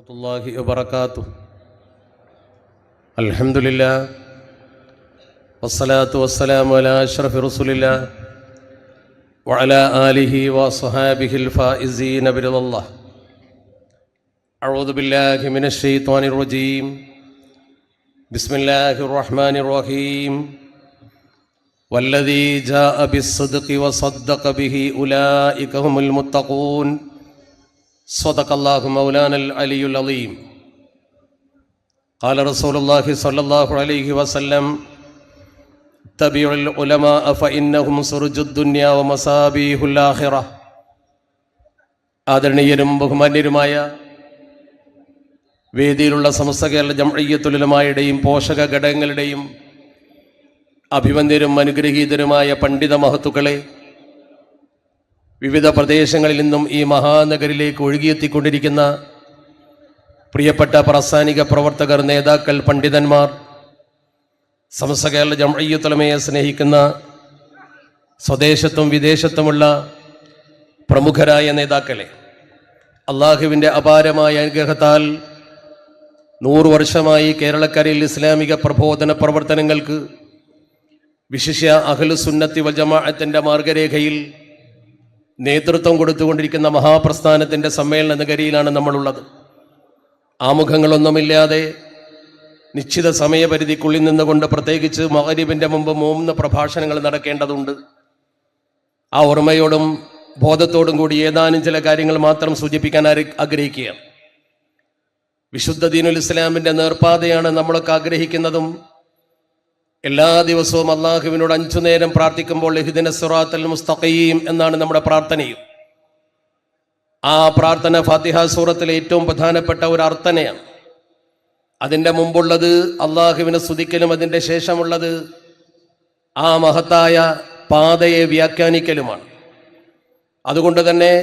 warahmatullahi wabarakatuh. Alhamdulillah wassalatu wassalamu ala ashrafir rasulillah wa ala alihi wa ashabihi al-faizin biridallah. A'udhu billahi minash shaitanir rajim. Bismillahir rahmanir rahim. Walladhi jaa'a bis-sidqi wa saddaqa bihi ulaika humul muttaqun. Sadaqallahu maulana al-aliyyul azim. Qala Rasulullah sallallahu alayhi wa sallam, tabi'ul ulama fa innahum surujud dunya wa masabihul akhirah. ആദരണീയരും ബഹുമാന്യരുമായ വേദിയിലുള്ള Samastha Kerala Jamiyyathul ഉലമായുടെയും പോഷക ഘടകങ്ങളുടെയും അഭിവന്ദ്യരും അനുഗ്രഹീതരുമായ പണ്ഡിത മഹത്തുക്കളെ, വിവിധ പ്രദേശങ്ങളിൽ നിന്നും ഈ മഹാനഗരിലേക്ക് ഒഴുകിയെത്തിക്കൊണ്ടിരിക്കുന്ന പ്രിയപ്പെട്ട പ്രാസ്ഥാനിക പ്രവർത്തകർ, നേതാക്കൾ, പണ്ഡിതന്മാർ, സമസ്ത കേരള ജംഇയ്യത്തുൽ ഉലമയെ സ്നേഹിക്കുന്ന സ്വദേശത്തും വിദേശത്തുമുള്ള പ്രമുഖരായ നേതാക്കളെ, അള്ളാഹുവിൻ്റെ അപാരമായ അനുഗ്രഹത്താൽ 100 വർഷമായി കേരളക്കരയിൽ ഇസ്ലാമിക പ്രബോധന പ്രവർത്തനങ്ങൾക്ക് വിശിഷ്യ അഹ്ലുസുന്നത്തി വൽ ജമാഅത്തിന്റെ മാർഗരേഖയിൽ നേതൃത്വം കൊടുത്തുകൊണ്ടിരിക്കുന്ന മഹാപ്രസ്ഥാനത്തിൻ്റെ സമ്മേളന നഗരിയിലാണ് നമ്മളുള്ളത്. ആമുഖങ്ങളൊന്നുമില്ലാതെ നിശ്ചിത സമയപരിധിക്കുള്ളിൽ നിന്നുകൊണ്ട് പ്രത്യേകിച്ച് മഗ്‌രിബിന്റെ മുമ്പ് 3 പ്രഭാഷണങ്ങൾ നടക്കേണ്ടതുണ്ട്. ആ ഓർമ്മയോടും ബോധത്തോടും കൂടി ഏതാനും ചില കാര്യങ്ങൾ മാത്രം സൂചിപ്പിക്കാൻ ആഗ്രഹിക്കുകയാണ്. വിശുദ്ധ ദീനുൽ ഇസ്ലാമിൻ്റെ നേർപ്പാതയാണ് നമ്മളൊക്കെ ആഗ്രഹിക്കുന്നതും എല്ലാ ദിവസവും അള്ളാഹുവിനോട് 5 നേരം പ്രാർത്ഥിക്കുമ്പോൾ ഇഹ്ദിന സിറാത്തൽ മുസ്തഖീം എന്നാണ് നമ്മുടെ പ്രാർത്ഥനയും. ആ പ്രാർത്ഥന ഫാത്തിഹ സൂറത്തിലെ ഏറ്റവും പ്രധാനപ്പെട്ട ഒരു അർത്ഥനയാണ്. അതിൻ്റെ മുമ്പുള്ളത് അള്ളാഹുവിനെ സ്തുതിക്കലും അതിൻ്റെ ശേഷമുള്ളത് ആ മഹത്തായ പാതയെ വ്യാഖ്യാനിക്കലുമാണ്. അതുകൊണ്ട് തന്നെ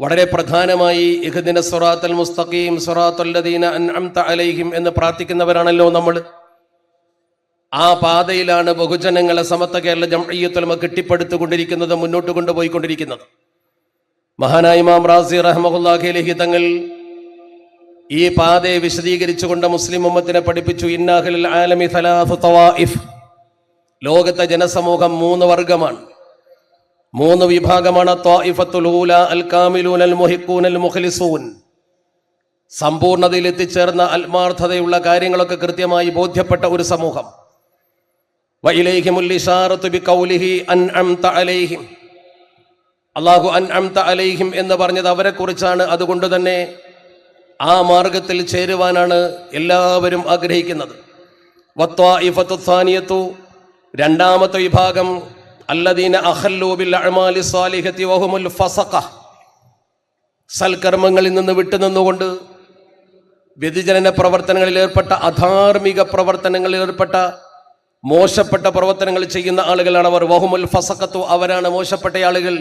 വളരെ പ്രധാനമായി ഇഹ്ദിന സിറാത്തൽ മുസ്തഖീം സിറാത്തൽ ലദീന അൻഅംത അലൈഹിം എന്ന് പ്രാർത്ഥിക്കുന്നവരാണല്ലോ നമ്മൾ. ആ പാതയിലാണ് ബഹുജനങ്ങളെ സമസ്ത കേരള ജംഇയ്യത്തുൽ ഉലമ കെട്ടിപ്പടുത്തുകൊണ്ടിരിക്കുന്നത്, മുന്നോട്ട് കൊണ്ടുപോയിക്കൊണ്ടിരിക്കുന്നത്. മഹാനായ ഇമാം റാസി റഹ്മത്തുള്ളാഹി അലൈഹി തങ്ങൾ ഈ പാതയെ വിശദീകരിച്ചുകൊണ്ട് മുസ്ലിം ഉമ്മത്തിനെ പഠിപ്പിച്ചു. ഇന്ന അഹ്ലൽ ആലമി സലാസു തവായിഫ്. ലോകത്തെ ജനസമൂഹം 3 വർഗമാണ്, 3 വിഭാഗമാണ്. ത്വായിഫത്തുൽ ഊല അൽ കാമിലൂൻ അൽ മുഹിഖൂൻ അൽ മുഖ്ലിസൂൻ. സമ്പൂർണ്ണതയിൽ എത്തിച്ചേർന്ന ആത്മാർത്ഥതയുള്ള കാര്യങ്ങളൊക്കെ കൃത്യമായി ബോധ്യപ്പെട്ട ഒരു സമൂഹം. വഇലൈഹിമുൽ ഇശാറത്തു ബിഖൗലിഹി അൻഅംത അലൈഹിം. അല്ലാഹു അൻഅംത അലൈഹിം എന്ന് പറഞ്ഞത് അവരെ കുറിച്ചാണ്. അതുകൊണ്ട് തന്നെ ആ മാർഗത്തിൽ ചേരുവാനാണ് എല്ലാവരും ആഗ്രഹിക്കുന്നത്. വത്വായിഫത്തു സാനിയത്തു, രണ്ടാമത്തെ വിഭാഗം, അല്ലദീന അഖല്ലു ബിൽ അഅമാലി സ്വാലിഹത്തി വഹുമുൽ ഫസഖ. സൽക്കർമ്മങ്ങളിൽ നിന്ന് വിട്ടുനിന്നുകൊണ്ട് വ്യതിചലന പ്രവർത്തനങ്ങളിൽ ഏർപ്പെട്ട, അധാർമിക പ്രവർത്തനങ്ങളിൽ ഏർപ്പെട്ട, മോശപ്പെട്ട പ്രവർത്തനങ്ങൾ ചെയ്യുന്ന ആളുകളാണ് അവർ. വഹുമുൽ ഫസഖത്തു, അവരാണ് മോശപ്പെട്ട ആളുകൾ.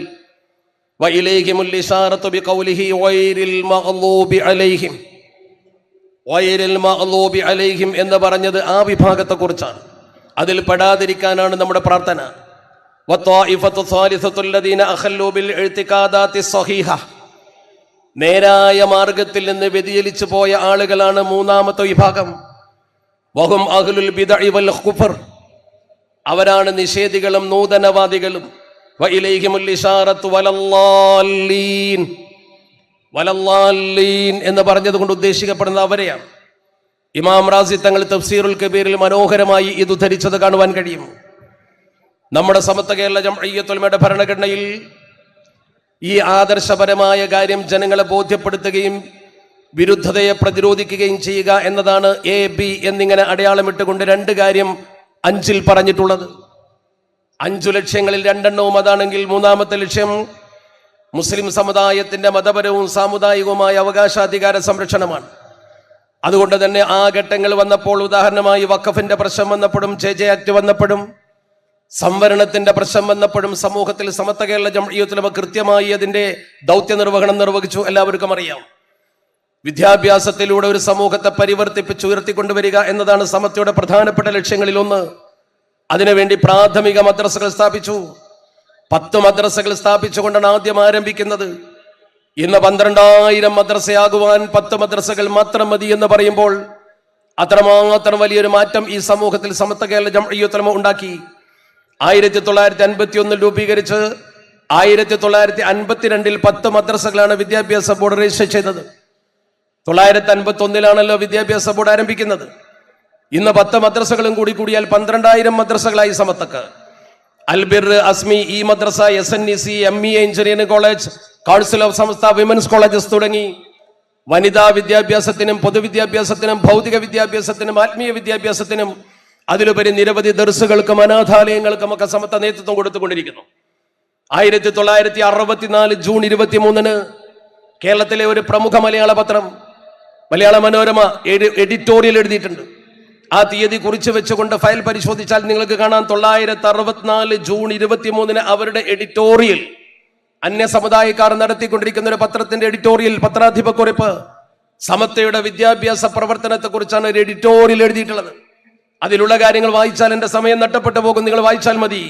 വഇലൈഹിമുൽ ഇശാറത്തു ബിഖൗലിഹി ഗൈറിൽ മഗ്ളൂബി അലൈഹിം. ഗൈറിൽ മഗ്ളൂബി അലൈഹിം എന്ന് പറഞ്ഞത് ആ വിഭാഗത്തെ കുറിച്ചാണ്. അതിൽ പെടാതിരിക്കാനാണ് നമ്മുടെ പ്രാർത്ഥന. വത്വായിഫത്തു സാലിസത്തു അല്ലദീന അഖല്ലു ബിൽ ഇഅ്തിഖാദാത്തി സ്വഹീഹ. നേരായ മാർഗത്തിൽ നിന്ന് വ്യതിചലിച്ചു പോയ ആളുകളാണ് മൂന്നാമത്തെ വിഭാഗം. വഹും അഹ്ലുൽ ബിദ്അ വൽ ഖുഫർ. അവരാണ് നിഷേധികളും നൂതനവാദികളും. വഇലൈഹിമുൽ ഇശാറത്തു വലല്ലാലീൻ. വലല്ലാലീൻ എന്ന് പറഞ്ഞതുകൊണ്ട് ഉദ്ദേശിക്കപ്പെടുന്നത് അവരെയാണ്. ഇമാം റാസി തങ്ങൾ തഫ്സീറുൽ കബീറിൽ മനോഹരമായി ഇത് ഉദ്ധരിച്ചത് കാണുവാൻ കഴിയും. നമ്മുടെ സമസ്ത കേരള ജംഇയ്യത്തുൽ ഉലമയുടെ ഭരണഘടനയിൽ ഈ ആദർശപരമായ കാര്യം ജനങ്ങളെ ബോധ്യപ്പെടുത്തുകയും വിരുദ്ധതയെ പ്രതിരോധിക്കുകയും ചെയ്യുക എന്നതാണ് AB എന്നിങ്ങനെ അടയാളമിട്ടുകൊണ്ട് 2 കാര്യം 5-ൽ പറഞ്ഞിട്ടുള്ളത്. 5 ലക്ഷ്യങ്ങളിൽ 2 അതാണെങ്കിൽ 3-ാമത്തെ ലക്ഷ്യം മുസ്ലിം സമുദായത്തിന്റെ മതപരവും സാമുദായികവുമായ അവകാശാധികാര സംരക്ഷണമാണ്. അതുകൊണ്ട് തന്നെ ആ ഘട്ടങ്ങൾ വന്നപ്പോൾ, ഉദാഹരണമായി വഖഫിന്റെ പ്രശ്നം വന്നപ്പോഴും, JJ ആക്ട് വന്നപ്പോഴും, സംവരണത്തിന്റെ പ്രശ്നം വന്നപ്പോഴും സമൂഹത്തിൽ സമസ്ത കേരള ജംഇയ്യത്തുൽ ഉലമ കൃത്യമായി അതിന്റെ ദൗത്യ നിർവഹണം നിർവഹിച്ചു. എല്ലാവർക്കും അറിയാം. വിദ്യാഭ്യാസത്തിലൂടെ ഒരു സമൂഹത്തെ പരിവർത്തിപ്പിച്ച് ഉയർത്തിക്കൊണ്ടുവരിക എന്നതാണ് സമസ്തയുടെ പ്രധാനപ്പെട്ട ലക്ഷ്യങ്ങളിൽ ഒന്ന്. അതിനുവേണ്ടി പ്രാഥമിക മദ്രസകൾ സ്ഥാപിച്ചു. 10 മദ്രസകൾ സ്ഥാപിച്ചുകൊണ്ടാണ് ആദ്യം ആരംഭിക്കുന്നത്. ഇന്ന് 12,000 മദ്രസയാകുവാൻ 10 മദ്രസകൾ മാത്രം മതി എന്ന് പറയുമ്പോൾ അത്രമാത്രം വലിയൊരു മാറ്റം ഈ സമൂഹത്തിൽ സമത്വ കേരള ജംഇയ്യത്തുൽ ഉലമ ഉണ്ടാക്കി. 1951 രൂപീകരിച്ച് 1952 10 മദ്രസകളാണ് വിദ്യാഭ്യാസ ബോർഡ് രജിസ്റ്റർ ചെയ്തത്. 951 വിദ്യാഭ്യാസ ബോർഡ് ആരംഭിക്കുന്നത്. ഇന്ന് 10 മദ്രസകളും കൂടിയാൽ 12,000 മദ്രസകളായി സമത്തക്ക്. അൽബിർ, അസ്മി, ഈ മദ്രസ, SNEC, ME engineering college, council of സംസ്ഥ, വിമൻസ് കോളേജസ് തുടങ്ങി വനിതാ വിദ്യാഭ്യാസത്തിനും പൊതുവിദ്യാഭ്യാസത്തിനും ഭൗതിക വിദ്യാഭ്യാസത്തിനും ആത്മീയ വിദ്യാഭ്യാസത്തിനും അതിലുപരി നിരവധി ദർസുകൾക്കും അനാഥാലയങ്ങൾക്കും ഒക്കെ സമത്വ നേതൃത്വം കൊടുത്തുകൊണ്ടിരിക്കുന്നു. 1964 ജൂൺ 23 കേരളത്തിലെ ഒരു പ്രമുഖ മലയാള പത്രം മലയാള മനോരമ എഡിറ്റോറിയൽ എഴുതിയിട്ടുണ്ട്. ആ തീയതി കുറിച്ചു വെച്ചുകൊണ്ട് ഫയൽ പരിശോധിച്ചാൽ നിങ്ങൾക്ക് കാണാം 1964 ജൂൺ 23 അവരുടെ എഡിറ്റോറിയൽ, അന്യ സമുദായക്കാർ നടത്തിക്കൊണ്ടിരിക്കുന്ന ഒരു പത്രത്തിന്റെ എഡിറ്റോറിയൽ, പത്രാധിപക്കുറിപ്പ്, സമത്വയുടെ വിദ്യാഭ്യാസ പ്രവർത്തനത്തെ കുറിച്ചാണ് ഒരു എഡിറ്റോറിയൽ എഴുതിയിട്ടുള്ളത്. അതിലുള്ള കാര്യങ്ങൾ വായിച്ചാൽ എന്റെ സമയം നഷ്ടപ്പെട്ടു പോകും, നിങ്ങൾ വായിച്ചാൽ മതി.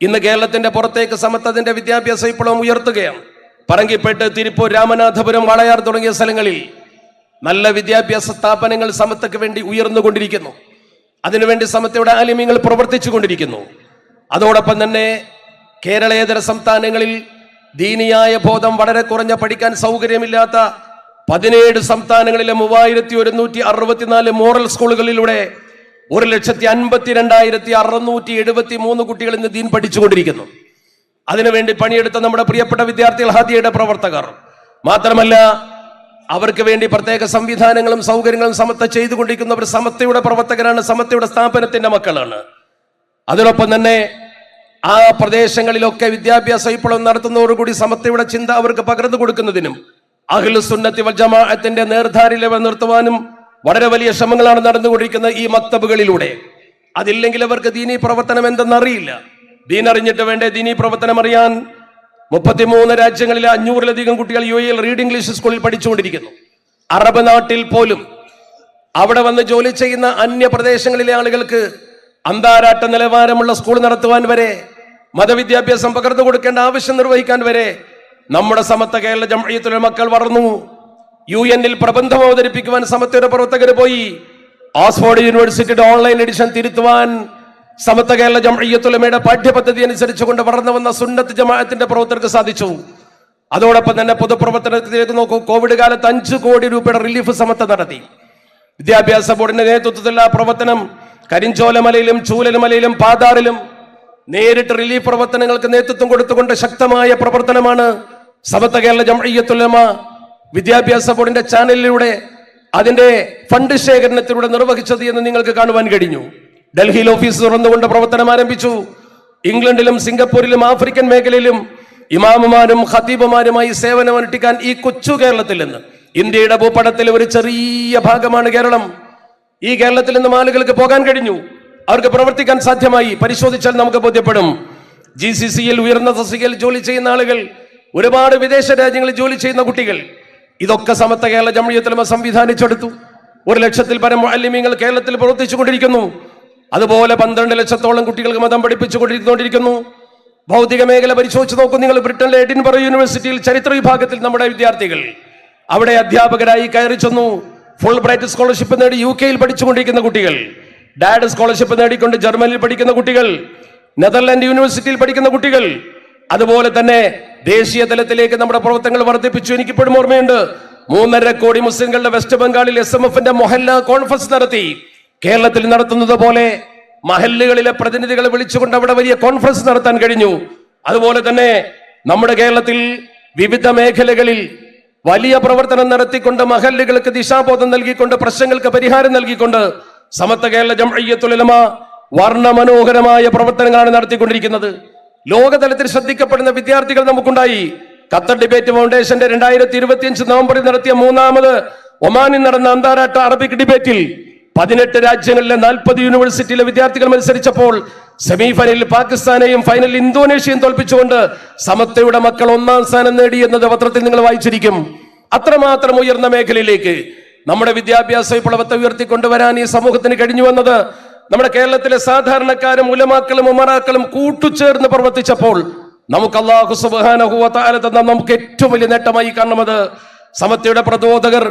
ഇന്ന് കേരളത്തിന്റെ പുറത്തേക്ക് സമത്വത്തിന്റെ വിദ്യാഭ്യാസ വിപ്ലവം ഉയർത്തുകയാണ്. പറങ്കിപ്പേട്ട്, തിരുപ്പൂർ, രാമനാഥപുരം, വാളയാർ തുടങ്ങിയ സ്ഥലങ്ങളിൽ നല്ല വിദ്യാഭ്യാസ സ്ഥാപനങ്ങൾ സമത്വക്ക് വേണ്ടി ഉയർന്നുകൊണ്ടിരിക്കുന്നു. അതിനുവേണ്ടി സമത്വയുടെ ആലിമ്യങ്ങൾ പ്രവർത്തിച്ചു കൊണ്ടിരിക്കുന്നു. അതോടൊപ്പം തന്നെ കേരളേതര സംസ്ഥാനങ്ങളിൽ ദീനിയായ ബോധം വളരെ കുറഞ്ഞ, പഠിക്കാൻ സൗകര്യമില്ലാത്ത 17 സംസ്ഥാനങ്ങളിലെ 3164 മോറൽ സ്കൂളുകളിലൂടെ 1,52,673 കുട്ടികൾ ഇന്ന് ദീൻ പഠിച്ചുകൊണ്ടിരിക്കുന്നു. അതിനുവേണ്ടി പണിയെടുത്ത നമ്മുടെ പ്രിയപ്പെട്ട വിദ്യാർത്ഥികൾ, ഹാദിയയുടെ പ്രവർത്തകർ മാത്രമല്ല, അവർക്ക് വേണ്ടി പ്രത്യേക സംവിധാനങ്ങളും സൗകര്യങ്ങളും സമത്വ ചെയ്തുകൊണ്ടിരിക്കുന്നവർ സമത്വയുടെ പ്രവർത്തകരാണ്, സമത്വയുടെ സ്ഥാപനത്തിന്റെ മക്കളാണ്. അതിനൊപ്പം തന്നെ ആ പ്രദേശങ്ങളിലൊക്കെ വിദ്യാഭ്യാസ വിപ്ലവം നടത്തുന്നതോടുകൂടി സമത്വയുടെ ചിന്ത അവർക്ക് പകർന്നു കൊടുക്കുന്നതിനും അഹ്ലുസ് സുന്നത്തി വൽ ജമാഅത്തിന്റെ നേർധാരിൽ നിർത്തുവാനും വളരെ വലിയ ശ്രമങ്ങളാണ് നടന്നുകൊണ്ടിരിക്കുന്നത് ഈ മക്തബുകളിലൂടെ. അതില്ലെങ്കിൽ അവർക്ക് ദീനീ പ്രവർത്തനം എന്തെന്നറിയില്ല. ദീൻ അറിഞ്ഞിട്ട് വേണ്ടേ ദീനീ പ്രവർത്തനം അറിയാൻ. 33 രാജ്യങ്ങളിലെ 500-ലധികം കുട്ടികൾ UAE റീഡ് ഇംഗ്ലീഷ് സ്കൂളിൽ പഠിച്ചുകൊണ്ടിരിക്കുന്നു. അറബ് നാട്ടിൽ പോലും അവിടെ വന്ന് ജോലി ചെയ്യുന്ന അന്യ പ്രദേശങ്ങളിലെ ആളുകൾക്ക് അന്താരാഷ്ട്ര നിലവാരമുള്ള സ്കൂൾ നടത്തുവാൻ വരെ, മതവിദ്യാഭ്യാസം പകർന്നു കൊടുക്കേണ്ട ആവശ്യം നിർവഹിക്കാൻ വരെ നമ്മുടെ സമത്വ കേരള ജംഇയ്യത്തുൽ മക്കൾ വളർന്നു. UN പ്രബന്ധം അവതരിപ്പിക്കുവാൻ സമത്വയുടെ പ്രവർത്തകർ പോയി. ഓക്സ്ഫോർഡ് യൂണിവേഴ്സിറ്റിയുടെ ഓൺലൈൻ എഡിഷൻ തിരുത്തുവാൻ സമത്വ കേരള ജംഇയ്യത്തുൽ ഉലമയുടെ പാഠ്യപദ്ധതി അനുസരിച്ചുകൊണ്ട് വളർന്നു വന്ന സുന്നത്ത് ജമാഅത്തിന്റെ പ്രവർത്തകർക്ക് സാധിച്ചു. അതോടൊപ്പം തന്നെ പൊതുപ്രവർത്തനത്തിലേക്ക് നോക്കൂ. കോവിഡ് കാലത്ത് 5 കോടി രൂപയുടെ റിലീഫ് സമത്വം നടത്തി. വിദ്യാഭ്യാസ ബോർഡിന്റെ നേതൃത്വത്തിലുള്ള പ്രവർത്തനം കരിഞ്ചോലമലയിലും ചൂലമലയിലും പാതാറിലും നേരിട്ട് റിലീഫ് പ്രവർത്തനങ്ങൾക്ക് നേതൃത്വം കൊടുത്തുകൊണ്ട് ശക്തമായ പ്രവർത്തനമാണ് സമത്വ കേരള ജംഇയ്യത്തുൽ ഉലമ വിദ്യാഭ്യാസ ബോർഡിന്റെ ചാനലിലൂടെ അതിന്റെ ഫണ്ട് ശേഖരണത്തിലൂടെ നിർവഹിച്ചത് എന്ന് നിങ്ങൾക്ക് കാണുവാൻ കഴിഞ്ഞു. ഡൽഹിയിൽ ഓഫീസ് തുറന്നുകൊണ്ട് പ്രവർത്തനം ആരംഭിച്ചു. ഇംഗ്ലണ്ടിലും സിംഗപ്പൂരിലും ആഫ്രിക്കൻ മേഖലയിലും ഇമാമുമാരും ഖതീബുമാരുമായി സേവനമനുഷ്ഠിക്കാൻ ഈ കൊച്ചു കേരളത്തിൽ നിന്ന്, ഇന്ത്യയുടെ ഭൂപടത്തിൽ ഒരു ചെറിയ ഭാഗമാണ് കേരളം, ഈ കേരളത്തിൽ നിന്നും ആളുകൾക്ക് പോകാൻ കഴിഞ്ഞു. അവർക്ക് പ്രവർത്തിക്കാൻ സാധ്യമായി. പരിശോധിച്ചാൽ നമുക്ക് ബോധ്യപ്പെടും. GCCയിൽ ഉയർന്ന തസ്തികയിൽ ജോലി ചെയ്യുന്ന ആളുകൾ, ഒരുപാട് വിദേശ രാജ്യങ്ങളിൽ ജോലി ചെയ്യുന്ന കുട്ടികൾ, ഇതൊക്കെ സമത്വ കേരള ജംഇയ്യത്തുൽ ഉലമ സംവിധാനിച്ചെടുത്തു. 1 ലക്ഷത്തിൽ പരം മുഅല്ലിമീങ്ങൾ കേരളത്തിൽ പ്രവർത്തിച്ചു കൊണ്ടിരിക്കുന്നു. അതുപോലെ 12 ലക്ഷത്തോളം കുട്ടികൾക്ക് മതം പഠിപ്പിച്ചുകൊണ്ടിരിക്കുന്നു. ഭൗതിക മേഖല പരിശോധിച്ച് നോക്കൂ നിങ്ങൾ. ബ്രിട്ടനിലെ എഡിൻബറ യൂണിവേഴ്സിറ്റിയിൽ ചരിത്ര വിഭാഗത്തിൽ നമ്മുടെ വിദ്യാർത്ഥികൾ അവിടെ അധ്യാപകരായി കയറി ചെന്നു. ഫുൾ ബ്രൈറ്റ് സ്കോളർഷിപ്പ് നേടി UK-യിൽ പഠിച്ചുകൊണ്ടിരിക്കുന്ന കുട്ടികൾ, ഡാഡ് സ്കോളർഷിപ്പ് നേടിക്കൊണ്ട് ജർമ്മനിയിൽ പഠിക്കുന്ന കുട്ടികൾ, നെതർലാൻഡ് യൂണിവേഴ്സിറ്റിയിൽ പഠിക്കുന്ന കുട്ടികൾ, അതുപോലെ തന്നെ ദേശീയ തലത്തിലേക്ക് നമ്മുടെ പ്രവർത്തനങ്ങൾ വർദ്ധിപ്പിച്ചു. എനിക്കിപ്പോഴും ഓർമ്മയുണ്ട്, 3.5 കോടി മുസ്ലിങ്ങളുടെ വെസ്റ്റ് ബംഗാളിൽ SMF-ന്റെ മൊഹല്ല കോൺഫറൻസ് നടത്തി. കേരളത്തിൽ നടത്തുന്നത് പോലെ മഹല്ലുകളിലെ പ്രതിനിധികളെ വിളിച്ചുകൊണ്ട് അവിടെ വലിയ കോൺഫറൻസ് നടത്താൻ കഴിഞ്ഞു. അതുപോലെ തന്നെ നമ്മുടെ കേരളത്തിൽ വിവിധ മേഖലകളിൽ വലിയ പ്രവർത്തനം നടത്തിക്കൊണ്ട് മഹല്ലുകൾക്ക് ദിശാബോധം നൽകിക്കൊണ്ട് പ്രശ്നങ്ങൾക്ക് പരിഹാരം നൽകിക്കൊണ്ട് സമത്വ കേരള ജംഇയ്യത്തുൽ ഉലമ വർണ്ണമനോഹരമായ പ്രവർത്തനങ്ങളാണ് നടത്തിക്കൊണ്ടിരിക്കുന്നത്. ലോകതലത്തിൽ ശ്രദ്ധിക്കപ്പെടുന്ന വിദ്യാർത്ഥികൾ നമുക്കുണ്ടായി. ഖത്തർ ഡിബേറ്റ് ഫൗണ്ടേഷന്റെ 2025 നവംബറിൽ നടത്തിയ 3ാമത് ഒമാനിൽ നടന്ന അന്താരാഷ്ട്ര അറബിക് ഡിബേറ്റിൽ 18 രാജ്യങ്ങളിലെ 40 യൂണിവേഴ്സിറ്റിയിലെ വിദ്യാർത്ഥികൾ മത്സരിച്ചപ്പോൾ സെമി ഫൈനലിൽ പാകിസ്ഥാനെയും ഫൈനലിൽ ഇന്തോനേഷ്യയും തോൽപ്പിച്ചുകൊണ്ട് സമത്വയുടെ മക്കൾ 1ാം സ്ഥാനം നേടി എന്നത് പത്രത്തിൽ നിങ്ങൾ വായിച്ചിരിക്കും. അത്രമാത്രം ഉയർന്ന മേഖലയിലേക്ക് നമ്മുടെ വിദ്യാഭ്യാസ വിപ്ലവത്തെ ഉയർത്തിക്കൊണ്ടുവരാൻ ഈ സമൂഹത്തിന് കഴിഞ്ഞു എന്നത് നമ്മുടെ കേരളത്തിലെ സാധാരണക്കാരും ഉലമാക്കളും ഉമറാക്കളും കൂട്ടുചേർന്ന് പ്രവർത്തിച്ചപ്പോൾ നമുക്ക് അല്ലാഹു സുബ്ഹാനഹു വ തആല തന്ന നമുക്ക് ഏറ്റവും വലിയ നേട്ടമായി കാണുന്നത് സമത്വയുടെ പ്രബോധകർ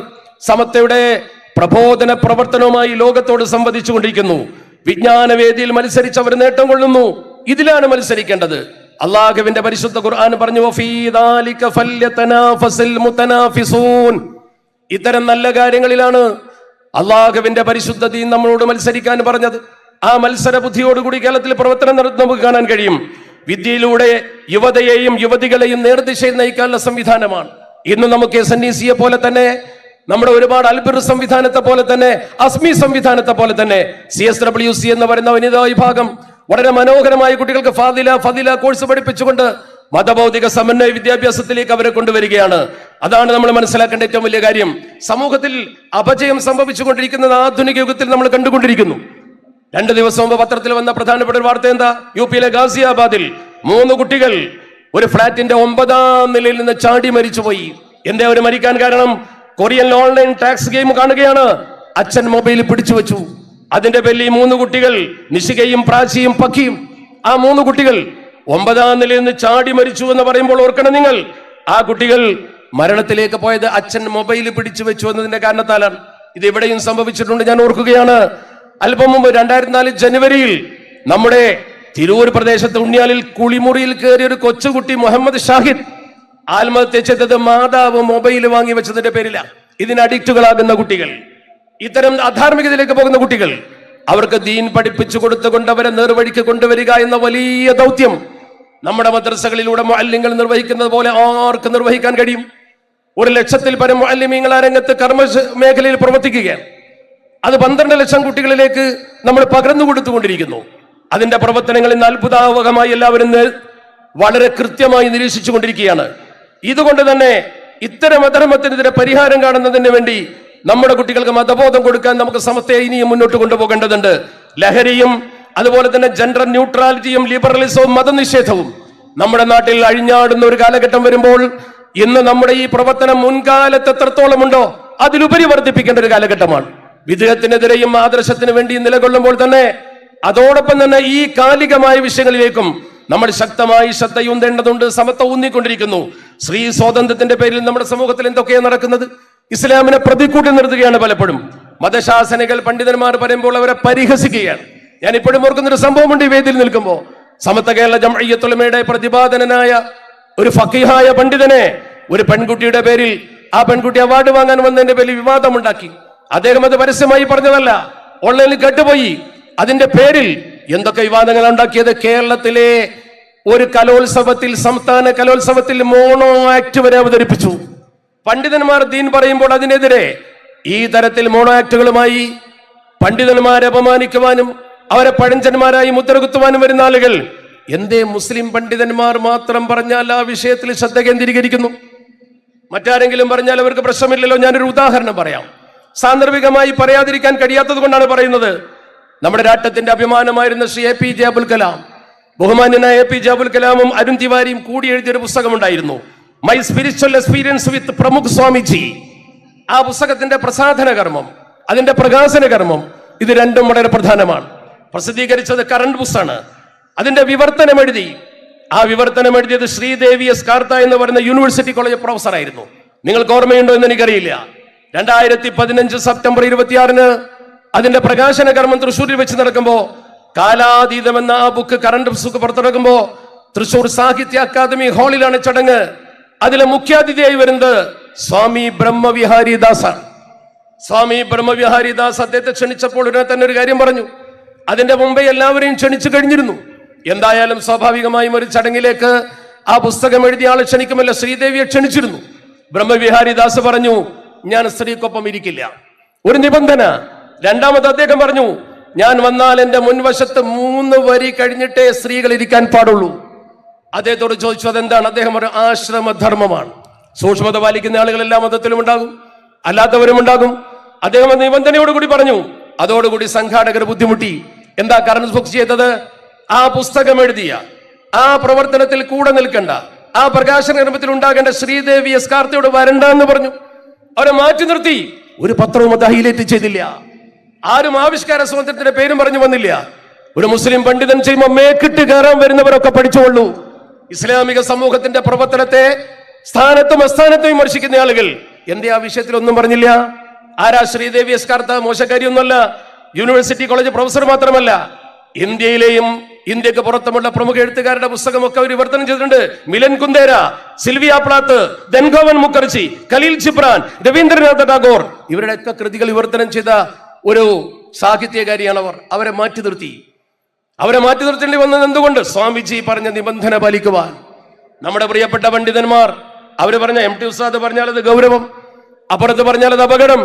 സമത്വയുടെ പ്രബോധന പ്രവർത്തനവുമായി ലോകത്തോട് സംവദിച്ചു കൊണ്ടിരിക്കുന്നു. വിജ്ഞാന വേദിയിൽ മത്സരിച്ചവർ നേട്ടം കൊള്ളുന്നു. ഇതിലാണ് മത്സരിക്കേണ്ടത്. അല്ലാഹുവിന്റെ പരിശുദ്ധ ഖുർആൻ പറഞ്ഞു, വഫീ ദാലിക ഫല്യതനാഫസിൽ മുതനാഫിസൂൻ. ഇത്തരം നല്ല കാര്യങ്ങളിലാണ് അല്ലാഹുവിന്റെ പരിശുദ്ധ ദീൻ നമ്മളോട് മത്സരിക്കാൻ പറഞ്ഞത്. ആ മത്സര ബുദ്ധിയോടുകൂടി കേരളത്തിൽ പ്രവർത്തനം നടത്തുന്ന നമുക്ക് കാണാൻ കഴിയും. വിദ്യയിലൂടെ യുവതയെയും യുവതികളെയും നേർദിശയിൽ നയിക്കാനുള്ള സംവിധാനമാണ്. ഇന്ന് നമുക്ക് SNEC പോലെ തന്നെ നമ്മുടെ ഒരുപാട് അൽബിർ സംവിധാനത്തെ പോലെ തന്നെ അസ്മി സംവിധാനത്തെ പോലെ തന്നെ CSWC എന്ന് പറയുന്ന വനിതാ വിഭാഗം വളരെ മനോഹരമായ കുട്ടികൾക്ക് ഫദില കോഴ്സ് പഠിപ്പിച്ചുകൊണ്ട് മതബൗദ്ധിക സമന്വയ വിദ്യാഭ്യാസത്തിലേക്ക് അവരെ കൊണ്ടുവരികയാണ്. അതാണ് നമ്മൾ മനസ്സിലാക്കേണ്ട ഏറ്റവും വലിയ കാര്യം. സമൂഹത്തിൽ അപജയം സംഭവിച്ചുകൊണ്ടിരിക്കുന്നത് ആധുനിക യുഗത്തിൽ നമ്മൾ കണ്ടുകൊണ്ടിരിക്കുന്നു. 2 ദിവസം മുമ്പ് പത്രത്തിൽ വന്ന പ്രധാനപ്പെട്ട ഒരു വാർത്ത എന്താ? UP-യിലെ ഗാസിയാബാദിൽ 3 കുട്ടികൾ ഒരു ഫ്ളാറ്റിന്റെ 9ാം നിലയിൽ നിന്ന് ചാടി മരിച്ചുപോയി. എന്താ അവർ മരിക്കാൻ കാരണം? കൊറിയൻ ഓൺലൈൻ ടാക്സ് ഗെയിം കാണുകയാണ്. അച്ഛൻ മൊബൈൽ പിടിച്ചു വെച്ചു. അതിന്റെ പേരിൽ 3 കുട്ടികൾ നിശികയും പ്രാചിയും പക്കിയും ആ 3 കുട്ടികൾ 9ാം നിലയിൽ നിന്ന് ചാടി മരിച്ചു എന്ന് പറയുമ്പോൾ ഓർക്കണം നിങ്ങൾ, ആ കുട്ടികൾ മരണത്തിലേക്ക് പോയത് അച്ഛൻ മൊബൈൽ പിടിച്ചു വെച്ചു എന്നതിന്റെ കാരണത്താലാണ്. ഇത് എവിടെയും സംഭവിച്ചിട്ടുണ്ട്. ഞാൻ ഓർക്കുകയാണ്, അല്പം മുമ്പ് 2004 ജനുവരിയിൽ നമ്മുടെ തിരൂർ പ്രദേശത്ത് ഉണ്ണിയാലിൽ കുളിമുറിയിൽ കയറിയ ഒരു കൊച്ചുകുട്ടി മുഹമ്മദ് ഷാഹിദ് ആത്മഹത്യ ചെയ്തത് മാതാവ് മൊബൈൽ വാങ്ങി വെച്ചതിന്റെ പേരിലാണ്. ഇതിന് അഡിക്റ്റുകളാകുന്ന കുട്ടികൾ, ഇത്തരം അധാർമികതയിലേക്ക് പോകുന്ന കുട്ടികൾ, അവർക്ക് ദീൻ പഠിപ്പിച്ചു കൊടുത്തുകൊണ്ട് അവരെ നേർവഴിക്ക് കൊണ്ടുവരിക എന്ന വലിയ ദൗത്യം നമ്മുടെ മദ്രസകളിലൂടെ മുഅല്ലിങ്ങൾ നിർവഹിക്കുന്നത് പോലെ ആർക്ക് നിർവഹിക്കാൻ കഴിയും? 1 ലക്ഷത്തിൽ പരം മുഅല്ലിമീങ്ങൾ ആ രംഗത്ത് കർമ്മ മേഖലയിൽ പ്രവർത്തിക്കുകയാണ്. അത് 12 ലക്ഷം കുട്ടികളിലേക്ക് നമ്മൾ പകർന്നു കൊടുത്തുകൊണ്ടിരിക്കുന്നു. അതിന്റെ പ്രവർത്തനങ്ങൾ ഇന്ന് അത്ഭുതാവഹമായി എല്ലാവരും വളരെ കൃത്യമായി നിരീക്ഷിച്ചു കൊണ്ടിരിക്കുകയാണ്. ഇതുകൊണ്ട് തന്നെ ഇത്തരം അധർമ്മത്തിനെതിരെ പരിഹാരം കാണുന്നതിന് വേണ്ടി നമ്മുടെ കുട്ടികൾക്ക് മതബോധം കൊടുക്കാൻ നമുക്ക് സമസ്തയെ ഇനിയും മുന്നോട്ട് കൊണ്ടുപോകേണ്ടതുണ്ട്. ലഹരിയും അതുപോലെ തന്നെ ജെൻഡർ ന്യൂട്രാലിറ്റിയും ലിബറലിസവും മതനിഷേധവും നമ്മുടെ നാട്ടിൽ അഴിഞ്ഞാടുന്ന ഒരു കാലഘട്ടം വരുമ്പോൾ ഇന്ന് നമ്മുടെ ഈ പ്രവർത്തനം മുൻകാലത്ത് എത്രത്തോളം ഉണ്ടോ അതിലുപരി വർദ്ധിപ്പിക്കേണ്ട ഒരു കാലഘട്ടമാണ്. വിദേഹത്തിനെതിരെയും ആദർശത്തിന് വേണ്ടി നിലകൊള്ളുമ്പോൾ തന്നെ അതോടൊപ്പം തന്നെ ഈ കാലികമായ വിഷയങ്ങളിലേക്കും നമ്മൾ ശക്തമായി ശ്രദ്ധയൂന്നേണ്ടതുണ്ട്. സമത്വം ഊന്നിക്കൊണ്ടിരിക്കുന്നു. സ്ത്രീ സ്വാതന്ത്ര്യത്തിന്റെ പേരിൽ നമ്മുടെ സമൂഹത്തിൽ എന്തൊക്കെയാണ് നടക്കുന്നത്? ഇസ്ലാമിനെ പ്രതിക്കൂട്ടി നിർത്തുകയാണ്. പലപ്പോഴും മതശാസനികൾ പണ്ഡിതന്മാർ പറയുമ്പോൾ അവരെ പരിഹസിക്കുകയാണ്. ഞാൻ ഇപ്പോഴും ഓർക്കുന്നൊരു സംഭവമുണ്ട്. ഈ വേദിയിൽ നിൽക്കുമ്പോൾ സമത്വ കേരള ജംഇയ്യത്തുൽ ഉലമയുടെ പ്രതിപാദനനായ ഒരു ഫഖീഹായ പണ്ഡിതനെ ഒരു പെൺകുട്ടിയുടെ പേരിൽ ആ പെൺകുട്ടി അവാർഡ് വാങ്ങാൻ വന്നതിന്റെ പേരിൽ വിവാദമുണ്ടാക്കി. അദ്ദേഹം അത് പരസ്യമായി പറഞ്ഞതല്ല, ഓൺലൈനിൽ കേട്ടുപോയി. അതിന്റെ പേരിൽ എന്തൊക്കെ വിവാദങ്ങൾ ഉണ്ടാക്കിയത്? കേരളത്തിലെ ഒരു കലോത്സവത്തിൽ, സംസ്ഥാന കലോത്സവത്തിൽ മോണോ ആക്ട് വരെ അവതരിപ്പിച്ചു. പണ്ഡിതന്മാർ ദീൻ പറയുമ്പോൾ അതിനെതിരെ ഈ തരത്തിൽ മോണോ ആക്ടുകളുമായി പണ്ഡിതന്മാരെ അപമാനിക്കുവാനും അവരെ പഴഞ്ചന്മാരായി മുദ്രകുത്തുവാനും വരുന്ന ആളുകൾ എന്തേ മുസ്ലിം പണ്ഡിതന്മാർ മാത്രം പറഞ്ഞാൽ ആ വിഷയത്തിൽ ശ്രദ്ധ കേന്ദ്രീകരിക്കുന്നു? മറ്റാരെങ്കിലും പറഞ്ഞാൽ അവർക്ക് പ്രശ്നമില്ലല്ലോ. ഞാനൊരു ഉദാഹരണം പറയാം. സാന്ദർഭികമായി പറയാതിരിക്കാൻ കഴിയാത്തത് കൊണ്ടാണ് പറയുന്നത്. നമ്മുടെ രാഷ്ട്രത്തിന്റെ അഭിമാനമായിരുന്ന ശ്രീ APJ അബുൽ കലാം, ബഹുമാന്യനായ APJ അബുൽ കലാമും അരുൺ തിവാരിയും കൂടി എഴുതിയൊരു പുസ്തകമുണ്ടായിരുന്നു, my spiritual experience with Pramukh Swamiji. ആ പുസ്തകത്തിന്റെ പ്രസാധന കർമ്മം, അതിന്റെ പ്രകാശന കർമ്മം, ഇത് രണ്ടും വളരെ പ്രധാനമാണ്. പ്രസിദ്ധീകരിച്ചത് കറണ്ട് ബുക്സാണ്. അതിന്റെ വിവർത്തനം എഴുതി. ആ വിവർത്തനം എഴുതിയത് ശ്രീദേവി എസ് കാർത്ത എന്ന് പറയുന്ന യൂണിവേഴ്സിറ്റി കോളേജ് പ്രൊഫസർ ആയിരുന്നു. നിങ്ങൾക്ക് ഓർമ്മയുണ്ടോ എന്ന് എനിക്കറിയില്ല. 2015 സെപ്റ്റംബർ 26 അതിന്റെ പ്രകാശന കർമ്മം തൃശ്ശൂരിൽ വെച്ച് നടക്കുമ്പോ, കാലാതീതം എന്ന ആ ബുക്ക് കറണ്ട് ബുക്ക് പുറത്തിറക്കുമ്പോ തൃശ്ശൂർ സാഹിത്യ അക്കാദമി ഹാളിലാണ് ചടങ്ങ്. അതിലെ മുഖ്യാതിഥിയായി വരുന്നത് സ്വാമി ബ്രഹ്മവിഹാരിദാസാണ്. സ്വാമി ബ്രഹ്മവിഹാരിദാസ് അദ്ദേഹത്തെ ക്ഷണിച്ചപ്പോൾ ഉടനെ തന്നെ ഒരു കാര്യം പറഞ്ഞു. അതിന്റെ മുമ്പേ എല്ലാവരെയും ക്ഷണിച്ചു കഴിഞ്ഞിരുന്നു. എന്തായാലും സ്വാഭാവികമായും ഒരു ചടങ്ങിലേക്ക് ആ പുസ്തകം എഴുതിയ ആളെ ക്ഷണിക്കുമല്ലോ. ശ്രീദേവിയെ ക്ഷണിച്ചിരുന്നു. ബ്രഹ്മവിഹാരിദാസ് പറഞ്ഞു, ഞാൻ സ്ത്രീക്കൊപ്പം ഇരിക്കില്ല. ഒരു നിബന്ധന. രണ്ടാമത് അദ്ദേഹം പറഞ്ഞു, ഞാൻ വന്നാൽ എന്റെ മുൻവശത്ത് 3 വരി കഴിഞ്ഞിട്ടേ സ്ത്രീകൾ ഇരിക്കാൻ പാടുള്ളൂ. അദ്ദേഹത്തോട് ചോദിച്ചു അതെന്താണ്? അദ്ദേഹം ഒരു ആശ്രമധർമ്മമാണ്. സൂക്ഷ്മത പാലിക്കുന്ന ആളുകൾ എല്ലാ മതത്തിലും ഉണ്ടാകും, അല്ലാത്തവരും ഉണ്ടാകും. അദ്ദേഹം നിബന്ധനയോടുകൂടി പറഞ്ഞു. അതോടുകൂടി സംഘാടകർ ബുദ്ധിമുട്ടി. എന്താ കറൻസ് ബുക്ക് ചെയ്തത്? ആ പുസ്തകം എഴുതിയ, ആ പ്രവർത്തനത്തിൽ കൂടെ നിൽക്കേണ്ട, ആ പ്രകാശന കർമ്മത്തിൽ ഉണ്ടാകേണ്ട ശ്രീദേവി എസ് കാർത്തയോട് വരണ്ട എന്ന് പറഞ്ഞു. അവരെ മാറ്റി നിർത്തി. ഒരു പത്രവും അത് ഹൈലൈറ്റ് ചെയ്തില്ല. ആരും ആവിഷ്കാര സ്വാതന്ത്ര്യത്തിന്റെ പേരും പറഞ്ഞു വന്നില്ല. ഒരു മുസ്ലിം പണ്ഡിതൻ ചെയ്യുമ്പോൾ മേക്കിട്ട് കയറാൻ വരുന്നവരൊക്കെ പഠിച്ചുകൊള്ളൂ. ഇസ്ലാമിക സമൂഹത്തിന്റെ പ്രവർത്തനത്തെ സ്ഥാനത്തും അസ്ഥാനത്തും വിമർശിക്കുന്ന ആളുകൾ എന്തേ ആ വിഷയത്തിൽ ഒന്നും പറഞ്ഞില്ല? ആരാ ശ്രീദേവി എസ്കാർത്ത? മോശക്കാരിയൊന്നുമല്ല. യൂണിവേഴ്സിറ്റി കോളേജ് പ്രൊഫസർ മാത്രമല്ല, ഇന്ത്യയിലെയും ഇന്ത്യക്ക് പുറത്തുമുള്ള പ്രമുഖ എഴുത്തുകാരുടെ പുസ്തകമൊക്കെ അവർ വിവർത്തനം ചെയ്തിട്ടുണ്ട്. മിലൻ കുന്ദേര, സിൽവിയ പ്ലാത്ത്, ധൻഗോവൻ മുഖർജി, ഖലീൽ ജിബ്രാൻ, രവീന്ദ്രനാഥ ടാഗോർ, ഇവരുടെയൊക്കെ കൃതികൾ വിവർത്തനം ചെയ്ത ഒരു സാഹിത്യകാരിയാണ് അവർ. അവരെ മാറ്റി നിർത്തേണ്ടി വന്നത് എന്തുകൊണ്ട്? സ്വാമിജി പറഞ്ഞ നിബന്ധന പാലിക്കുവാൻ. നമ്മുടെ പ്രിയപ്പെട്ട പണ്ഡിതന്മാർ അവര് പറഞ്ഞ MT ഉസ്താദ് പറഞ്ഞാൽ അത് ഗൗരവം, അപ്പുറത്ത് പറഞ്ഞാൽ അത് അപകടം.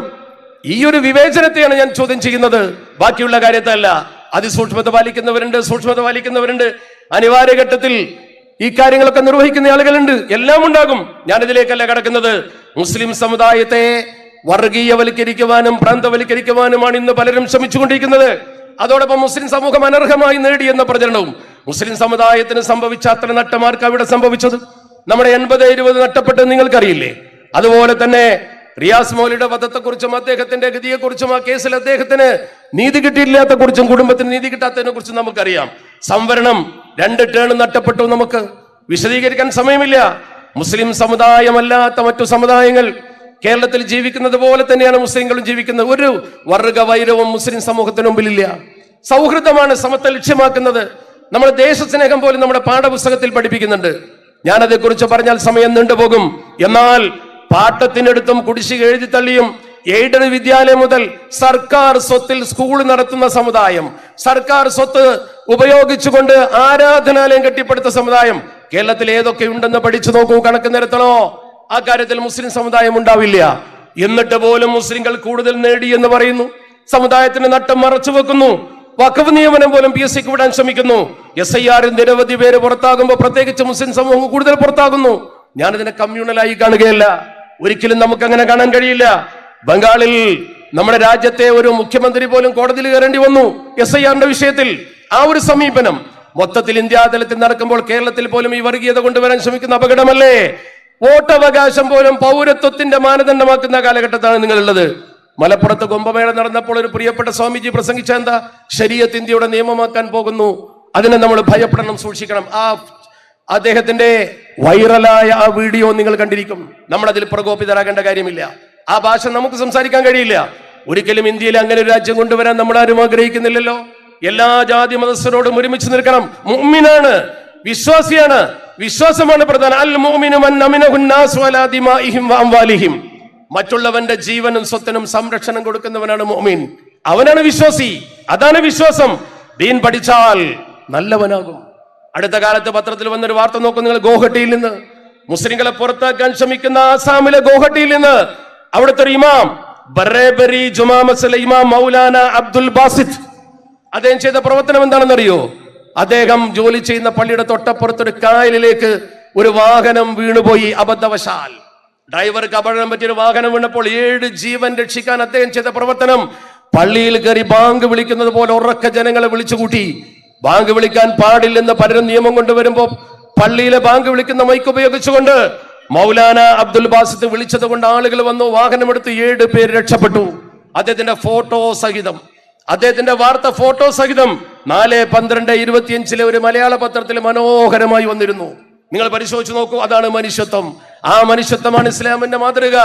ഈ ഒരു വിവേചനത്തെയാണ് ഞാൻ ചോദ്യം ചെയ്യുന്നത്, ബാക്കിയുള്ള കാര്യത്തല്ല. അതിസൂക്ഷ്മത പാലിക്കുന്നവരുണ്ട്, അനിവാര്യ ഘട്ടത്തിൽ ഈ കാര്യങ്ങളൊക്കെ നിർവഹിക്കുന്ന ആളുകളുണ്ട്, എല്ലാം ഉണ്ടാകും. ഞാനിതിലേക്കല്ല കടക്കുന്നത്. മുസ്ലിം സമുദായത്തെ വർഗീയവൽക്കരിക്കുവാനും പ്രാന്തവൽക്കരിക്കുവാനുമാണ് ഇന്ന് പലരും ശ്രമിച്ചുകൊണ്ടിരിക്കുന്നത്. അതോടൊപ്പം മുസ്ലിം സമൂഹം അനർഹമായി നേടിയെന്ന പ്രചരണവും. മുസ്ലിം സമുദായത്തിന് സംഭവിച്ച അത്ര നട്ടമാർക്ക് അവിടെ സംഭവിച്ചത്. നമ്മുടെ 80-20 നഷ്ടപ്പെട്ടത് നിങ്ങൾക്കറിയില്ലേ? അതുപോലെ തന്നെ റിയാസ് മൗലിയുടെ വധത്തെക്കുറിച്ചും അദ്ദേഹത്തിന്റെ ഗതിയെക്കുറിച്ചും ആ കേസിൽ അദ്ദേഹത്തിന് നീതി കിട്ടിയില്ലാത്ത കുറിച്ചും കുടുംബത്തിന് നീതി കിട്ടാത്തതിനെ കുറിച്ചും നമുക്കറിയാം. സംവരണം 2 ടേൺ നഷ്ടപ്പെട്ടു. നമുക്ക് വിശദീകരിക്കാൻ സമയമില്ല. മുസ്ലിം സമുദായമല്ലാത്ത മറ്റു സമുദായങ്ങൾ കേരളത്തിൽ ജീവിക്കുന്നത് പോലെ തന്നെയാണ് മുസ്ലിങ്ങളും ജീവിക്കുന്നത്. ഒരു വർഗ വൈരവും മുസ്ലിം സമൂഹത്തിന് മുമ്പിലില്ല. സൗഹൃദമാണ് സമത്വം ലക്ഷ്യമാക്കുന്നത്. നമ്മുടെ ദേശസ്നേഹം പോലും നമ്മുടെ പാഠപുസ്തകത്തിൽ പഠിപ്പിക്കുന്നുണ്ട്. ഞാനതേക്കുറിച്ച് പറഞ്ഞാൽ സമയം നീണ്ടുപോകും. എന്നാൽ പാട്ടത്തിനടുത്തും കുടിശ്ശിക എഴുതി തള്ളിയും എയ്ഡഡ് വിദ്യാലയം മുതൽ സർക്കാർ സ്വത്തിൽ സ്കൂൾ നടത്തുന്ന സമുദായം, സർക്കാർ സ്വത്ത് ഉപയോഗിച്ചുകൊണ്ട് ആരാധനാലയം കെട്ടിപ്പടുത്ത സമുദായം കേരളത്തിൽ ഏതൊക്കെ ഉണ്ടെന്ന് പഠിച്ചു നോക്കൂ. കണക്ക് നിരത്തണോ? ആ കാര്യത്തിൽ മുസ്ലിം സമുദായം ഉണ്ടാവില്ല. എന്നിട്ട് പോലും മുസ്ലിങ്ങൾ കൂടുതൽ നേടി എന്ന് പറയുന്നു. സമുദായത്തിന് നട്ടം മറച്ചു വെക്കുന്നു. വഖഫ് നിയമനം പോലും PSCക്ക് വിടാൻ ശ്രമിക്കുന്നു. SIR നിരവധി പേര് പുറത്താകുമ്പോൾ പ്രത്യേകിച്ച് മുസ്ലിം സമൂഹം കൂടുതൽ പുറത്താകുന്നു. ഞാനിതിനെ കമ്മ്യൂണലായി കാണുകയല്ല. ഒരിക്കലും നമുക്ക് അങ്ങനെ കാണാൻ കഴിയില്ല. ബംഗാളിൽ നമ്മുടെ രാജ്യത്തെ ഒരു മുഖ്യമന്ത്രി പോലും കോടതിയിൽ കയറേണ്ടി വന്നു SIRന്റെ വിഷയത്തിൽ. ആ ഒരു സമീപനം മൊത്തത്തിൽ ഇന്ത്യാതലത്തിൽ നടക്കുമ്പോൾ കേരളത്തിൽ പോലും ഈ വർഗീയത കൊണ്ടുവരാൻ ശ്രമിക്കുന്ന അപകടമല്ലേ? വോട്ടവകാശം പോലും പൗരത്വത്തിന്റെ മാനദണ്ഡമാക്കുന്ന കാലഘട്ടത്താണ് നിങ്ങളുള്ളത്. മലപ്പുറത്ത് കുംഭമേള നടന്നപ്പോൾ ഒരു പ്രിയപ്പെട്ട സ്വാമിജി പ്രസംഗിച്ച എന്താ? ശരീഅത്ത് ഇന്ത്യയുടെ നിയമമാക്കാൻ പോകുന്നു, അതിനെ നമ്മൾ ഭയപ്പെടണം, സൂക്ഷിക്കണം. അദ്ദേഹത്തിന്റെ വൈറലായ ആ വീഡിയോ നിങ്ങൾ കണ്ടിരിക്കും. നമ്മൾ അതിൽ പ്രകോപിതരാകേണ്ട കാര്യമില്ല. ആ ഭാഷ നമുക്ക് സംസാരിക്കാൻ കഴിയില്ല. ഒരിക്കലും ഇന്ത്യയിൽ അങ്ങനെ ഒരു രാജ്യം കൊണ്ടുവരാൻ നമ്മൾ ആരും ആഗ്രഹിക്കുന്നില്ലല്ലോ. എല്ലാ ജാതി മതസ്ഥരോടും ഒരുമിച്ച് നിൽക്കണം. മുഅ്മിനാണ്, വിശ്വാസിയാണ്, വിശ്വാസമാണ് പ്രധാനം. അൽ മുഅ്മിനു മൻ അമിനഹു നാസ് വലാ ദിമാഇഹിം വഅംവാലിഹിം. മറ്റുള്ളവന്റെ ജീവനും സ്വത്തിനും സംരക്ഷണം കൊടുക്കുന്നവനാണ് മുഅ്മിൻ. അവനാണ് വിശ്വാസി. അതാണ് വിശ്വാസം. ദീൻ പഠിച്ചാൽ നല്ലവനാകും. അടുത്ത കാലത്ത് പത്രത്തിൽ വന്നൊരു വാർത്ത നോക്കൂ നിങ്ങൾ. ഗോഹട്ടിയിൽ നിന്ന് മുസ്ലിങ്ങളെ പുറത്താക്കാൻ ശ്രമിക്കുന്ന ആസാമിലെ ഗോഹട്ടിയിൽ നിന്ന് അവിടുത്തെ ഒരു ഇമാം, ബറേബറി ജുമാ മസ്ജിദിലെ ഇമാം മൗലാന അബ്ദുൽ ബാസിത്ത്, അദ്ദേഹം ചെയ്ത പ്രവർത്തനം എന്താണെന്നറിയോ? അദ്ദേഹം ജോലി ചെയ്യുന്ന പള്ളിയുടെ തൊട്ടപ്പുറത്തൊരു കായലിലേക്ക് ഒരു വാഹനം വീണുപോയി. അബദ്ധവശാൽ ഡ്രൈവർക്ക് അപകടം പറ്റിയൊരു വാഹനം വീണപ്പോൾ 7 ജീവൻ രക്ഷിക്കാൻ അദ്ദേഹം ചെയ്ത പ്രവർത്തനം, പള്ളിയിൽ കയറി ബാങ്ക് വിളിക്കുന്നത് പോലെ ഉറക്ക ജനങ്ങളെ വിളിച്ചുകൂട്ടി. ബാങ്ക് വിളിക്കാൻ പാടില്ലെന്ന് പലരും നിയമം കൊണ്ടുവരുമ്പോൾ പള്ളിയിലെ ബാങ്ക് വിളിക്കുന്ന മൈക്ക് ഉപയോഗിച്ചുകൊണ്ട് മൗലാന അബ്ദുൽ ബാസിത്ത് വിളിച്ചത് കൊണ്ട് ആളുകൾ വന്നു. വാഹനമെടുത്ത് 7 പേര് രക്ഷപ്പെട്ടു. അദ്ദേഹത്തിന്റെ ഫോട്ടോ സഹിതം, അദ്ദേഹത്തിന്റെ വാർത്ത ഫോട്ടോ സഹിതം 4/12/25 ഒരു മലയാള പത്രത്തിൽ മനോഹരമായി വന്നിരുന്നു. നിങ്ങൾ പരിശോധിച്ച് നോക്കൂ. അതാണ് മനുഷ്യത്വം. ആ മനുഷ്യത്വമാണ് ഇസ്ലാമിന്റെ മാതൃക.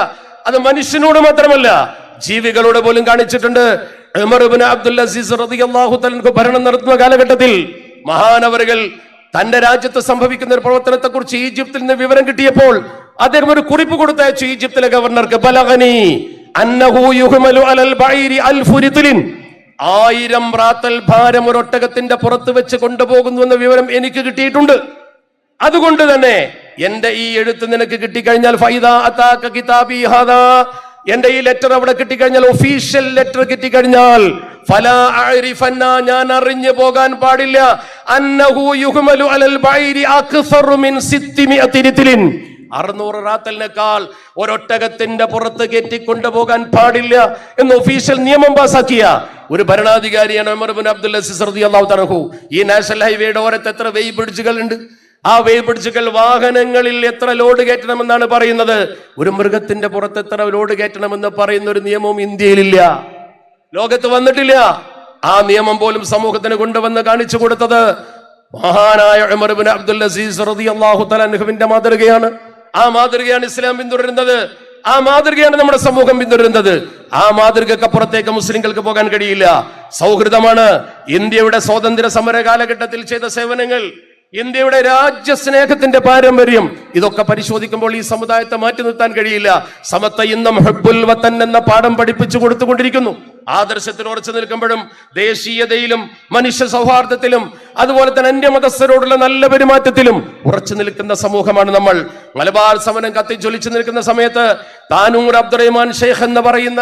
അത് മനുഷ്യനോട് മാത്രമല്ല, ജീവികളോട് പോലും കാണിച്ചിട്ടുണ്ട്. ഉമർ ഇബ്നു അബ്ദുൽ അസീസ് റളിയല്ലാഹു തആല അൻഹു ഭരണം നടത്തുന്ന കാലഘട്ടത്തിൽ മഹാനവറുകൾ തന്റെ രാജ്യത്ത് സംഭവിക്കുന്ന ഒരു പ്രവർത്തനത്തെ കുറിച്ച് ഈജിപ്തിൽ നിന്ന് വിവരം കിട്ടിയപ്പോൾ അദ്ദേഹം ഒരു കുറിപ്പ് കൊടുത്തയച്ചു ഈജിപ്തിലെ ഗവർണർക്ക്. ബലഗനി അന്നഹു യുഹ്മലു അലൽ ബഈരി അൽഫു റിത്ലിൻ. 1000 റാത്തൽ ഭാരം ഒരു ഒട്ടകത്തിന്റെ പുറത്ത് വെച്ച് കൊണ്ടുപോകുന്നു എന്ന വിവരം എനിക്ക് കിട്ടിയിട്ടുണ്ട്. അതുകൊണ്ട് തന്നെ എന്റെ ഈ എഴുത്ത് നിനക്ക് കിട്ടിക്കഴിഞ്ഞാൽ ഫൈദാ അതാക കിതാബി ഹാദാ, എന്റെ ഈ ലെറ്റർ അവിടെ കിട്ടിക്കഴിഞ്ഞാൽ, ഒഫീഷ്യൽ ലെറ്റർ കിട്ടിക്കഴിഞ്ഞാൽ, ഫലാ അഅരിഫന്ന, ഞാൻ അറിഞ്ഞു പോകാൻ പാടില്ല, അന്നഹു യുഹ്മലു അലൽ ബഈരി അക്സറു മിൻ 600 റിത്ലിൻ, 600 റാത്തലിനേക്കാൾ ഒരൊട്ടകത്തിന്റെ പുറത്ത് കയറ്റിക്കൊണ്ടുപോകാൻ പാടില്ല എന്ന് ഒഫീഷ്യൽ നിയമം പാസാക്കിയ ഒരു ഭരണാധികാരിയാണ് ഉമർ ഇബ്നു അബ്ദുൽ അസീസ് റളിയല്ലാഹു തആല അൻഹു. ഈ നാഷണൽ ഹൈവേയുടെ ഓരത്ത് എത്ര വെയ് ബ്രിഡ്ജുകൾ ഉണ്ട്. ആ വെയ് ബ്രിഡ്ജുകൾ വാഹനങ്ങളിൽ എത്ര ലോഡ് കയറ്റണമെന്നാണ് പറയുന്നത്. ഒരു മൃഗത്തിന്റെ പുറത്ത് എത്ര ലോഡ് കയറ്റണമെന്ന് പറയുന്ന ഒരു നിയമവും ഇന്ത്യയിലില്ല, ലോകത്ത് വന്നിട്ടില്ല. ആ നിയമം പോലും സമൂഹത്തിന് കൊണ്ടുവന്ന് കാണിച്ചു കൊടുത്തത് മഹാനായ ഉമർ ഇബ്നു അബ്ദുൽ അസീസ് റളിയല്ലാഹു തആല അൻഹുവിന്റെ മാതൃകയാണ്. ആ മാതൃകയാണ് ഇസ്ലാം പിന്തുടരുന്നത്. ആ മാതൃകയാണ് നമ്മുടെ സമൂഹം പിന്തുടരുന്നത്. ആ മാതൃകക്കപ്പുറത്തേക്ക് മുസ്ലിങ്ങൾക്ക് പോകാൻ കഴിയില്ല. സൗഹൃദമാണ് ഇന്ത്യയുടെ സ്വാതന്ത്ര്യ സമര കാലഘട്ടത്തിൽ ചെയ്ത സേവനങ്ങൾ, ഇന്ത്യയുടെ രാജ്യസ്നേഹത്തിന്റെ പാരമ്പര്യം. ഇതൊക്കെ പരിശോധിക്കുമ്പോൾ ഈ സമുദായത്തെ മാറ്റി നിർത്താൻ കഴിയില്ല. സമത്വ ഇന്നും ഹുബ്ബുൽ വതൻ എന്ന പാഠം പഠിപ്പിച്ചു കൊടുത്തുകൊണ്ടിരിക്കുന്നു. ആദർശത്തിൽ ഉറച്ചു നിൽക്കുമ്പോഴും ദേശീയതയിലും മനുഷ്യ സൗഹാർദ്ദത്തിലും അതുപോലെ തന്നെ അന്യമതസ്ഥരോടുള്ള നല്ല പെരുമാറ്റത്തിലും ഉറച്ചു നിൽക്കുന്ന സമൂഹമാണ് നമ്മൾ. മലബാർ സമരം കത്തിജ്വലിച്ചു നിൽക്കുന്ന സമയത്ത് താനൂർ അബ്ദുറഹ്മാൻ ഷെയ്ഖ് എന്ന് പറയുന്ന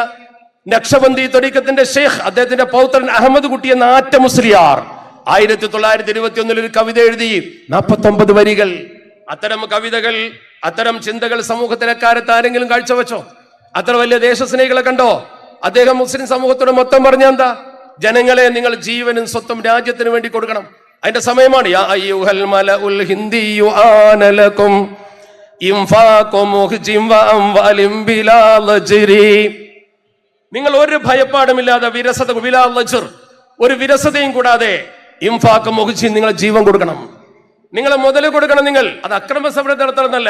നക്ഷബന്ദി ത്വരീഖത്തിന്റെ ഷെയ്ഖ്, അദ്ദേഹത്തിന്റെ പൗത്രൻ അഹമ്മദ് കുട്ടി എന്ന ആറ്റ മുസ്ലിയാർ 1921 ഒരു കവിത എഴുതി, 49 വരികൾ. അത്തരം കവിതകൾ, അത്തരം ചിന്തകൾ സമൂഹത്തിലെ കാലത്ത് ആരെങ്കിലും കാഴ്ചവെച്ചോ? അത്ര വലിയ ദേശസ്നേഹികളെ കണ്ടോ? അദ്ദേഹം മുസ്ലിം സമൂഹത്തോട് മൊത്തം പറഞ്ഞ എന്താ? ജനങ്ങളെ, നിങ്ങൾ ജീവനും സ്വത്തും രാജ്യത്തിന് വേണ്ടി കൊടുക്കണം. അതിന്റെ സമയമാണ്. യാ അയ്യുഹൽ മലഉൽ ഹിന്ദിയു ആനലകും ഇൻഫാഖു മുഖ്ജിം വ അംവാലിം ബിലാ ലജ്രി. നിങ്ങൾ ഒരു ഭയപ്പാടുമില്ലാതെ വിരസത, ബിലാ ലജ്ർ, ഒരു വിരസതയും കൂടാതെ ഇൻഫാഖു മുഖ്ജിം, നിങ്ങൾ ജീവൻ കൊടുക്കണം, നിങ്ങൾ മുതൽ കൊടുക്കണം. നിങ്ങൾ അത് അക്രമ സമരം നടത്തണമെന്നല്ല,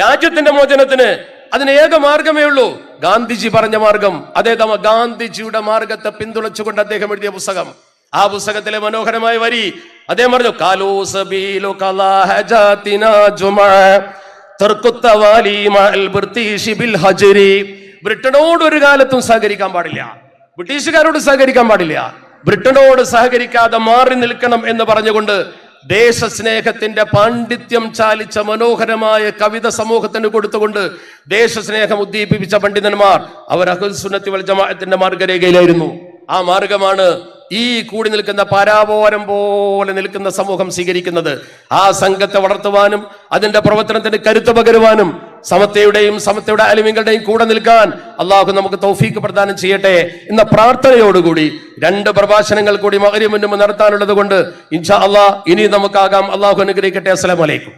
രാജ്യത്തിന്റെ മോചനത്തിന്. അതിന് ഏക മാർഗമേ ഉള്ളൂ, ഗാന്ധിജി പറഞ്ഞ മാർഗം. അതേ ഗാന്ധിജിയുടെ മാർഗത്തെ പിന്തുണച്ചുകൊണ്ട് അദ്ദേഹം എഴുതിയ പുസ്തകം. ആ പുസ്തകത്തിലെ മനോഹരമായ വരി അദ്ദേഹം പറഞ്ഞു, കാലൂ സബീലു കലാഹജാതിനാ ജുമാ തർക്കുത്തവാലി മഅൽ ബ്രിട്ടീഷ് ബിൽ ഹജ്രി. ബ്രിട്ടനോട് ഒരു കാലത്തും സഹകരിക്കാൻ പാടില്ല, ബ്രിട്ടീഷുകാരോട് സഹകരിക്കാൻ പാടില്ല, ബ്രിട്ടനോട് സഹകരിക്കാതെ മാറി നിൽക്കണം എന്ന് പറഞ്ഞുകൊണ്ട് ദേശസ്നേഹത്തിന്റെ പാണ്ഡിത്യം ചാലിച്ച മനോഹരമായ കവിത സമൂഹത്തിന് കൊടുത്തുകൊണ്ട് ദേശസ്നേഹം ഉദ്ദീപിപ്പിച്ച പണ്ഡിതന്മാർ അവർ അഹ്ലുസ് സുന്നത്തി വൽ ജമാഅത്തിന്റെ മാർഗരേഖയിലായിരുന്നു. ആ മാർഗമാണ് ഈ കൂടി നിൽക്കുന്ന പാരാപോരം പോലെ നിൽക്കുന്ന സമൂഹം സ്വീകരിക്കുന്നത്. ആ സംഘത്തെ വളർത്തുവാനും അതിന്റെ പ്രവർത്തനത്തിന് കരുത്ത് പകരുവാനും സമത്വയുടെ ആലിമീങ്ങളുടെയും കൂടെ നിൽക്കാൻ അള്ളാഹു നമുക്ക് തൗഫീഖ് പ്രദാനം ചെയ്യട്ടെ എന്ന പ്രാർത്ഥനയോടുകൂടി 2 പ്രഭാഷണങ്ങൾ കൂടി മഗ്‌രിബിന് മുൻപ് നടത്താനുള്ളത് കൊണ്ട് ഇൻഷാ അള്ളാഹ് ഇനി നമുക്കാകാം. അള്ളാഹു അനുഗ്രഹിക്കട്ടെ. അസ്സലാമു അലൈക്കും.